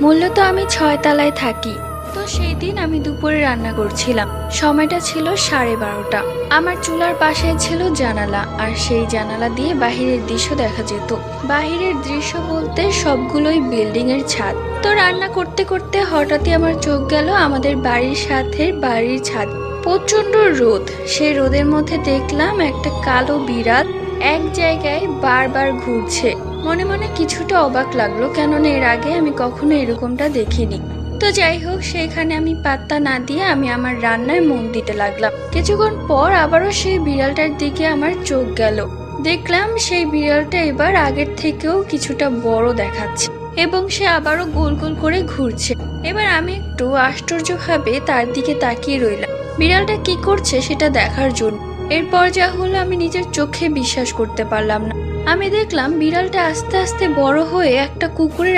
মূলত আমি ৬ তলায় থাকি। তো সেই দিন আমি দুপুরে রান্না করছিলাম। সময়টা ছিল 12:30। আমার চুলার পাশে ছিল জানালা, আর সেই জানালা দিয়ে বাহিরের দৃশ্য দেখা যেত। বাহিরের দৃশ্য বলতে সবগুলোই বিল্ডিং এর ছাদ। তো রান্না করতে করতে হঠাৎই আমার চোখ গেল আমাদের বাড়ির সাথে বাড়ির ছাদ। প্রচন্ড রোদ। সেই রোদের মধ্যে দেখলাম একটা কালো বিড়াল এক জায়গায় বারবার ঘুরছে। মনে মনে কিছুটা অবাক লাগলো, কেননা এর আগে আমি কখনো এরকমটা দেখিনি। তো যাই হোক, সেখানে আমি পাত্তা না দিয়ে আমি আমার রান্নায় মন দিতে লাগলাম। কিছুক্ষণ পর আবারও সেই বিড়ালটার দিকে আমার চোখ গেল। দেখলাম সেই বিড়ালটা এবার আগের থেকেও কিছুটা বড় দেখাচ্ছে এবং সে আবারও গোল গোল করে ঘুরছে। এবার আমি একটু আশ্চর্যভাবে তার দিকে তাকিয়ে রইলাম, বিড়ালটা কি করছে সেটা দেখার জন্য। এরপর যা হলো আমি নিজের চোখে বিশ্বাস করতে পারলাম না। আমি দেখলাম বিড়ালটা আস্তে আস্তে বড় হয়ে একটা কুকুরের